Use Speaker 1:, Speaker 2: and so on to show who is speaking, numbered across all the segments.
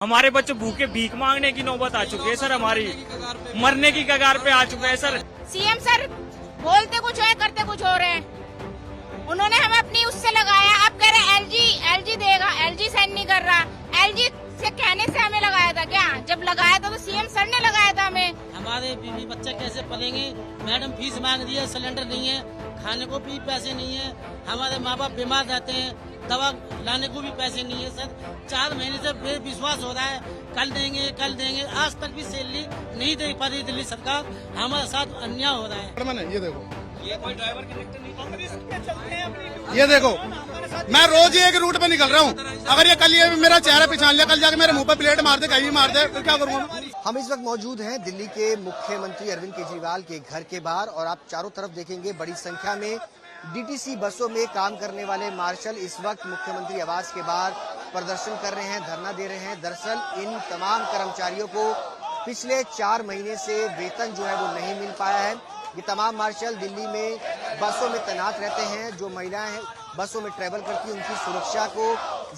Speaker 1: हमारे बच्चे भूखे भीख मांगने की नौबत आ चुकी है सर, हमारी मरने की कगार पे आ चुके हैं सर।
Speaker 2: सीएम सर बोलते कुछ है करते कुछ हो रहे हैं। उन्होंने हमें अपनी उससे लगाया, अब कह रहे एलजी देगा, एलजी साइन नहीं कर रहा। एलजी से कहने से हमें लगाया था क्या? जब लगाया था तो सीएम सर ने लगाया था हमें।
Speaker 3: हमारे बीवी बच्चे कैसे पलेंगे? मैडम फीस मांग रही है, सिलेंडर नहीं है, खाने को भी पैसे नहीं है, हमारे माँ बाप बीमार रहते हैं, दवा लाने को भी पैसे नहीं है सर। 4 महीने से बेविश्वास हो रहा है, कल देंगे, आज तक भी सैलरी नहीं दे पा रही दिल्ली सरकार। हमारे साथ अन्याय हो रहा है।
Speaker 4: ये देखो, ये कोई ड्राइवर ये देखो, मैं रोज ही एक रूट पे निकल रहा हूँ। अगर ये कल ये मेरा चेहरा पहचान लिया, कल जाके मेरे मुंह पे प्लेट मार दे, कहीं भी मार दे, फिर क्या करूँगा?
Speaker 5: हम इस वक्त मौजूद हैं दिल्ली के मुख्यमंत्री अरविंद केजरीवाल के घर के बाहर और आप चारों तरफ देखेंगे बड़ी संख्या में डीटीसी बसों में काम करने वाले मार्शल इस वक्त मुख्यमंत्री आवास के बाहर प्रदर्शन कर रहे हैं, धरना दे रहे हैं। दरअसल इन तमाम कर्मचारियों को पिछले 4 महीने से वेतन जो है वो नहीं मिल पाया है। ये तमाम मार्शल दिल्ली में बसों में तैनात रहते हैं। जो महिलाएं बसों में ट्रेवल करती हैं उनकी सुरक्षा को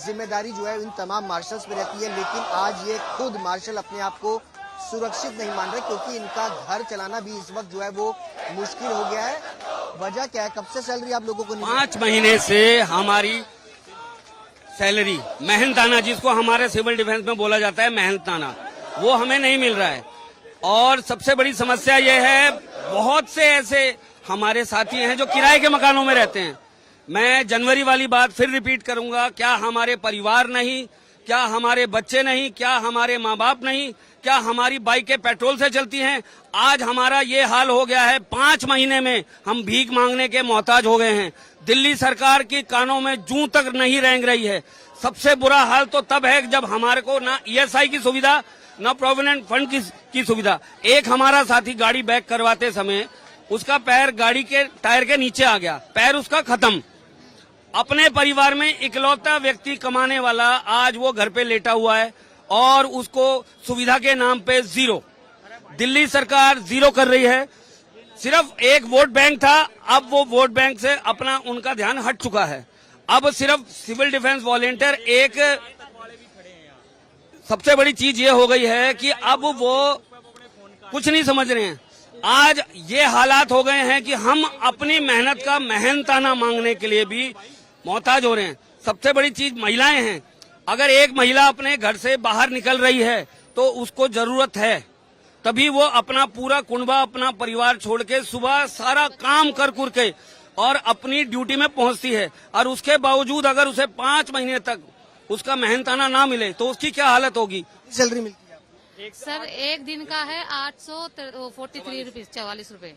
Speaker 5: जिम्मेदारी जो है इन तमाम मार्शल्स पे रहती है, लेकिन आज ये खुद मार्शल अपने आप को सुरक्षित नहीं मान रहे क्योंकि इनका घर चलाना भी इस वक्त जो है वो मुश्किल हो गया है। वजह क्या है? कब से सैलरी आप लोगों को नहीं?
Speaker 6: 5 महीने से हमारी सैलरी मेहनताना, जिसको हमारे सिविल डिफेंस में बोला जाता है मेहनताना, वो हमें नहीं मिल रहा है। और सबसे बड़ी समस्या ये है, बहुत से ऐसे हमारे साथी हैं जो किराए के मकानों में रहते हैं। मैं जनवरी वाली बात फिर रिपीट करूंगा, क्या हमारे परिवार नहीं, क्या हमारे बच्चे नहीं, क्या हमारे माँ बाप नहीं, क्या हमारी बाइकें पेट्रोल से चलती हैं? आज हमारा ये हाल हो गया है, 5 महीने में हम भीख मांगने के मोहताज हो गए हैं। दिल्ली सरकार की कानों में जूं तक नहीं रेंग रही है। सबसे बुरा हाल तो तब है जब हमारे को ना ईएसआई की सुविधा, ना प्रोविडेंट फंड की सुविधा। एक हमारा साथी गाड़ी बैक करवाते समय उसका पैर गाड़ी के टायर के नीचे आ गया, पैर उसका खत्म। अपने परिवार में इकलौता व्यक्ति कमाने वाला आज वो घर पे लेटा हुआ है और उसको सुविधा के नाम पे जीरो। दिल्ली सरकार जीरो कर रही है। सिर्फ एक वोट बैंक था, अब वो वोट बैंक से अपना उनका ध्यान हट चुका है। अब सिर्फ सिविल डिफेंस वॉलेंटियर एक सबसे बड़ी चीज ये हो गई है कि अब वो कुछ नहीं समझ रहे हैं। आज ये हालात हो गए हैं कि हम अपनी मेहनत का मेहनताना मांगने के लिए भी मोहताज हो रहे हैं। सबसे बड़ी चीज महिलाएं हैं। अगर एक महिला अपने घर से बाहर निकल रही है तो उसको जरूरत है, तभी वो अपना पूरा कुनबा, अपना परिवार छोड़ के सुबह सारा काम कर के और अपनी ड्यूटी में पहुंचती है। और उसके बावजूद अगर उसे 5 महीने तक उसका मेहनताना ना मिले तो उसकी क्या हालत होगी?
Speaker 5: सैलरी मिलती है
Speaker 7: सर एक दिन का है 843 रुपीज, 44 रुपए।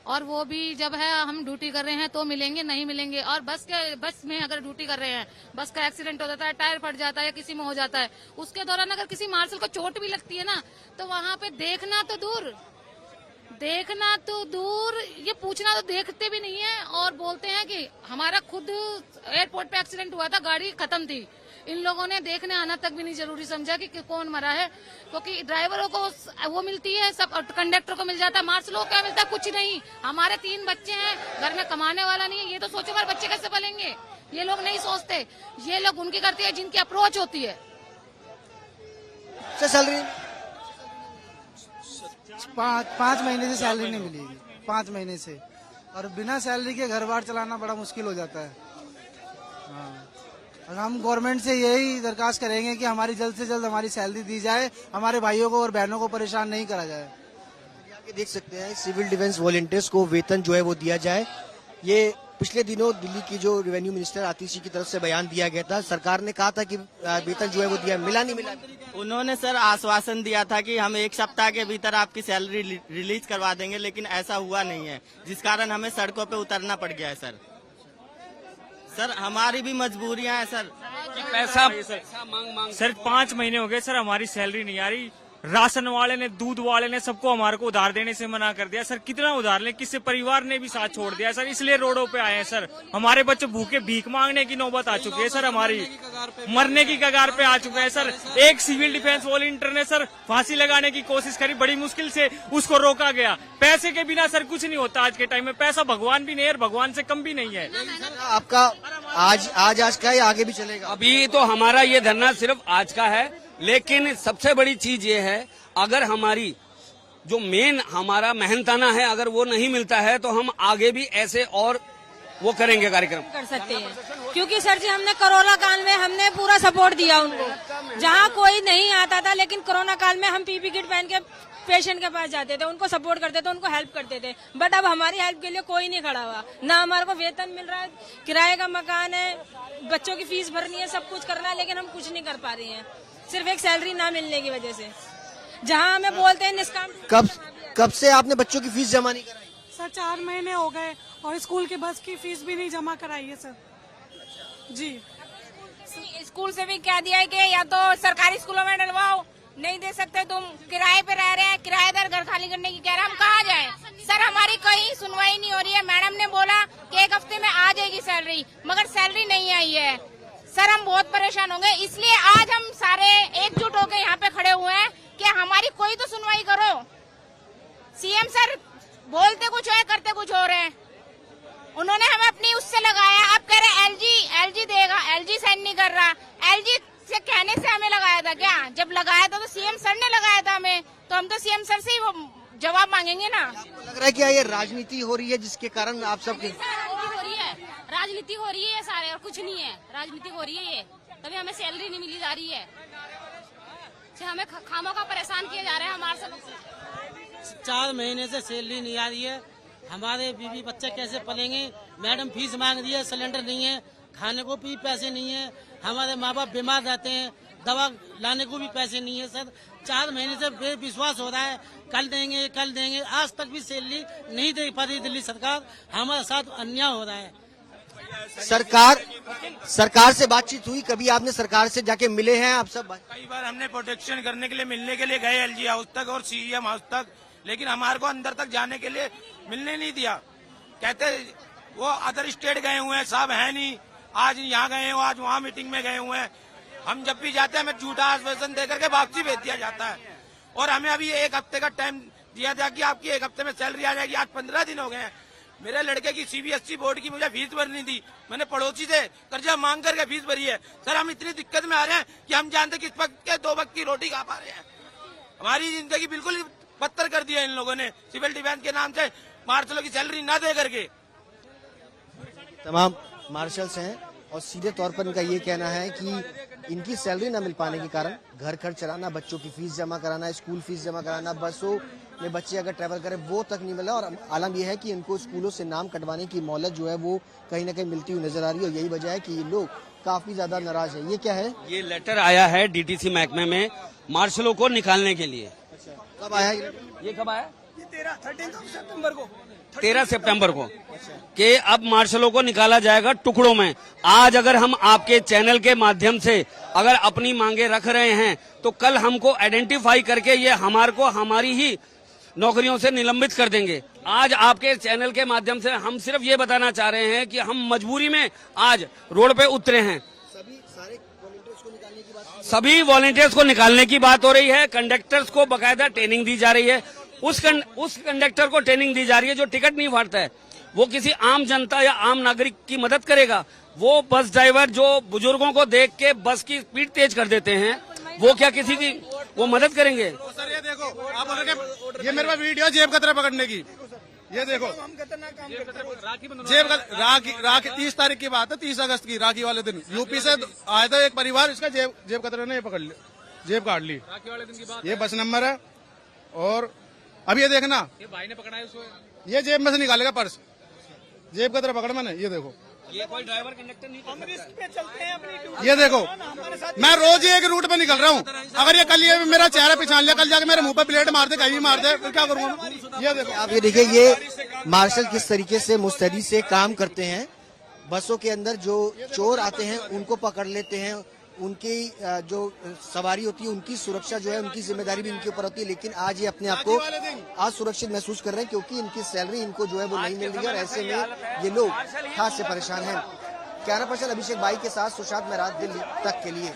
Speaker 7: और वो भी जब है हम ड्यूटी कर रहे हैं तो मिलेंगे, नहीं मिलेंगे। और बस में अगर ड्यूटी कर रहे हैं, बस का एक्सीडेंट हो जाता है, टायर फट जाता है या किसी में हो जाता है, उसके दौरान अगर किसी मार्शल को चोट भी लगती है ना, तो वहाँ पे देखना तो दूर, ये पूछना तो देखते भी नहीं है। और बोलते हैं कि हमारा खुद एयरपोर्ट पे एक्सीडेंट हुआ था, गाड़ी खत्म थी, इन लोगों ने देखने आना तक भी नहीं जरूरी समझा कि कौन मरा है, क्योंकि ड्राइवरों को वो मिलती है सब, कंडक्टर को मिल जाता है, मार्शलों को क्या मिलता है? कुछ नहीं। हमारे 3 बच्चे हैं, घर में कमाने वाला नहीं है। ये तो सोचो हमारे बच्चे कैसे पलेंगे, ये लोग नहीं सोचते। ये लोग उनकी करते हैं जिनकी अप्रोच होती है।
Speaker 5: सैलरी
Speaker 8: 5 महीने से सैलरी नहीं मिलेगी, 5 महीने से। और बिना सैलरी के घर बार चलाना बड़ा मुश्किल हो जाता है। हाँ, और हम गवर्नमेंट से यही दरखास्त करेंगे कि हमारी जल्द से जल्द हमारी सैलरी दी जाए, हमारे भाइयों को और बहनों को परेशान नहीं करा जाए।
Speaker 5: आगे देख सकते हैं सिविल डिफेंस वॉलेंटियर्स को वेतन जो है वो दिया जाए। ये पिछले दिनों दिल्ली की जो रेवेन्यू मिनिस्टर आतिशी की तरफ से बयान दिया गया था, सरकार ने कहा था कि वेतन जो है वो दिया, मिला नहीं मिला।
Speaker 9: उन्होंने सर आश्वासन दिया था कि हम 1 सप्ताह के भीतर आपकी सैलरी रिलीज करवा देंगे, लेकिन ऐसा हुआ नहीं है, जिस कारण हमें सड़कों पे उतरना पड़ गया है। सर हमारी भी मजबूरियां हैं सर।
Speaker 1: पैसा मांग सर 5 महीने हो गए सर, हमारी सैलरी नहीं आ रही। राशन वाले ने, दूध वाले ने, सबको हमारे को उधार देने से मना कर दिया सर। कितना उधार लें, किससे? परिवार ने भी साथ छोड़ दिया सर, इसलिए रोडों पे आए हैं सर। हमारे बच्चे भूखे भीख मांगने की नौबत आ चुकी है सर, हमारी मरने की कगार पे आ चुके हैं सर। एक सिविल डिफेंस वॉलंटियर ने सर फांसी लगाने की कोशिश करी, बड़ी मुश्किल से उसको रोका गया। पैसे के बिना सर कुछ नहीं होता आज के टाइम में। पैसा भगवान भी नहीं है, भगवान से कम भी नहीं है।
Speaker 5: आपका आज का या आगे भी चलेगा?
Speaker 6: अभी तो हमारा ये धरना सिर्फ आज का है। लेकिन सबसे बड़ी चीज ये है, अगर हमारी जो मेन हमारा मेहनताना है अगर वो नहीं मिलता है तो हम आगे भी ऐसे और वो करेंगे कार्यक्रम
Speaker 10: कर सकते हैं। क्योंकि सर जी हमने कोरोना काल में हमने पूरा सपोर्ट दिया उनको, जहाँ कोई नहीं आता था, लेकिन कोरोना काल में हम पीपी किट पहन के पेशेंट के पास जाते थे, उनको सपोर्ट करते थे, उनको हेल्प करते थे। बट अब हमारी हेल्प के लिए कोई नहीं खड़ा हुआ, ना हमारे को वेतन मिल रहा है, किराए का मकान है, बच्चों की फीस भरनी है, सब कुछ करना है, लेकिन हम कुछ नहीं कर पा रहे हैं, सिर्फ एक सैलरी ना मिलने की वजह से। जहाँ हमें बोलते हैं निष्काम।
Speaker 5: कब से आपने बच्चों की फीस जमा नहीं कराई?
Speaker 11: सर 4 महीने हो गए और स्कूल के बस की फीस भी नहीं जमा कराई है सर जी।
Speaker 2: स्कूल से भी क्या दिया है कि या तो सरकारी स्कूलों में डलवाओ, नहीं दे सकते तुम, किराए पे रह रहे हैं, किराएदार घर खाली करने की कह रहे हैं, हम कहाँ जाएं? सर हमारी कहीं सुनवाई नहीं हो रही है। मैडम ने बोला कि 1 हफ्ते में आ जाएगी सैलरी, मगर सैलरी नहीं आई है। सर हम बहुत परेशान होंगे, इसलिए आज हम सारे एकजुट होकर यहाँ पे खड़े हुए हैं कि हमारी कोई तो सुनवाई करो। सीएम सर बोलते कुछ है, करते कुछ और है। उन्होंने हमें अपनी उससे लगाया, अब कह रहे एलजी देगा, एलजी साइन नहीं कर रहा। एलजी से कहने से हमें लगाया था क्या? जब लगाया था तो सीएम सर ने लगाया था हमें, तो हम तो सीएम सर से ही वो जवाब मांगेंगे ना।
Speaker 5: आपको लग रहा है क्या ये राजनीति हो रही है जिसके कारण आप सब
Speaker 7: राजनीति हो रही है सारे, और कुछ नहीं है, राजनीति हो रही है ये, तभी हमें सैलरी नहीं मिली जा रही है, हमें खामों का परेशान किया जा रहा है। हमारे सब
Speaker 3: 4 महीने से सैलरी नहीं आ रही है, हमारे बीवी बच्चे कैसे पलेंगे? मैडम फीस मांग रही है, सिलेंडर नहीं है, खाने को भी पैसे नहीं है, हमारे माँ बाप बीमार रहते हैं, दवा लाने को भी पैसे नहीं है। सर 4 महीने से बेविश्वास हो रहा है, कल देंगे, आज तक भी सैलरी नहीं दे पा रही दिल्ली सरकार, हमारे साथ अन्याय हो रहा है।
Speaker 5: सरकार से बातचीत हुई कभी? आपने सरकार से जाके मिले हैं आप सब?
Speaker 12: कई बार हमने प्रोटेक्शन करने के लिए मिलने के लिए गए एलजी हाउस तक और सीएम हाउस तक, लेकिन हमारे को अंदर तक जाने के लिए मिलने नहीं दिया। कहते वो अदर स्टेट गए हुए हैं, साहब है नहीं, आज यहाँ गए हो, आज वहाँ मीटिंग में गए हुए हैं। हम जब भी जाते हैं हमें झूठा आश्वासन देकर के वापसी भेज दिया जाता है, और हमें अभी 1 हफ्ते का टाइम दिया था कि आपकी 1 हफ्ते में सैलरी आ जाएगी। आज 15 दिन हो गए हैं। मेरे लड़के की सीबीएसई बोर्ड की मुझे फीस भरनी थी, मैंने पड़ोसी से कर्जा मांग करके फीस भरी है। सर हम इतनी दिक्कत में आ रहे हैं कि हम जानते किस वक्त के 2 वक्त की रोटी खा पा रहे हैं। हमारी जिंदगी बिल्कुल बदतर कर दिया इन लोगों ने, सिविल डिफेंस के नाम से मार्शलों की सैलरी ना दे करके।
Speaker 5: तमाम मार्शल्स हैं और सीधे तौर पर इनका ये कहना है कि इनकी सैलरी न मिल पाने के कारण घर खर्च चलाना, बच्चों की फीस जमा कराना, स्कूल फीस जमा कराना, बसों में बच्चे अगर ट्रैवल करें वो तक नहीं मिला। और आलम यह है कि इनको स्कूलों से नाम कटवाने की मोहलत जो है वो कहीं ना कहीं मिलती हुई नजर आ रही है, और यही वजह है कि ये लोग काफी ज्यादा नाराज है। ये क्या है?
Speaker 6: ये लेटर आया है डीटीसी महकमे में मार्शलों को निकालने के लिए।
Speaker 5: कब आया
Speaker 6: ये कब आया? 13 सितंबर को कि अब मार्शलों को निकाला जाएगा टुकड़ों में। आज अगर हम आपके चैनल के माध्यम से अगर अपनी मांगे रख रहे हैं तो कल हमको आइडेंटिफाई करके ये हमारे को हमारी ही नौकरियों से निलंबित कर देंगे। आज आपके चैनल के माध्यम से हम सिर्फ ये बताना चाह रहे हैं कि हम मजबूरी में आज रोड पे उतरे हैं। सभी वॉलंटियर्स को निकालने की बात हो रही है। कंडक्टर्स को बकायदा ट्रेनिंग दी जा रही है। उस कंडक्टर को ट्रेनिंग दी जा रही है जो टिकट नहीं फाड़ता है, वो किसी आम जनता या आम नागरिक की मदद करेगा। वो बस ड्राइवर जो बुजुर्गों को देख के बस की स्पीड तेज कर देते हैं, वो क्या किसी की वो मदद करेंगे?
Speaker 4: सर ये देखो, आप ये मेरे पास वीडियो जेब कतरा पकड़ने की, ये देखो जेब राखी 30 तारीख की बात है, 30 अगस्त की, राखी वाले दिन यूपी से आया था एक परिवार, इसका जेब कतरा ने पकड़ लिया, जेब काट ली। राखी वाले दिन की बात, ये बस नंबर है। और अब ये देखना, ये भाई ने पकड़ा है उसको, ये जेब में से निकालेगा पर्स, जेब कतरा पकड़ मैंने, ये देखो।
Speaker 6: ये कोई ड्राइवर कंडक्टर नहीं, हम रिस्क पे चलते हैं अपनी।
Speaker 4: ये देखो मैं रोज ही एक रूट पे निकल रहा हूँ, अगर ये कल ये मेरा चेहरा पहचान लिया, कल जाके मेरे मुंह पे प्लेट मार दे, कहीं भी मार दे, फिर क्या करूँगा? ये देखो,
Speaker 5: आप ये देखिए ये मार्शल किस तरीके से मुस्तैदी से काम करते हैं। बसों के अंदर जो चोर आते हैं उनको पकड़ लेते हैं, उनकी जो सवारी होती है उनकी सुरक्षा जो है उनकी जिम्मेदारी भी इनके ऊपर होती है। लेकिन आज ये अपने आप को असुरक्षित महसूस कर रहे हैं क्योंकि इनकी सैलरी इनको जो है वो नहीं मिल रही है, और ऐसे में ये लोग खास से परेशान हैं। कैमरा पर्सन अभिषेक बाई के साथ सुशांत मेहराज, दिल्ली तक के लिए।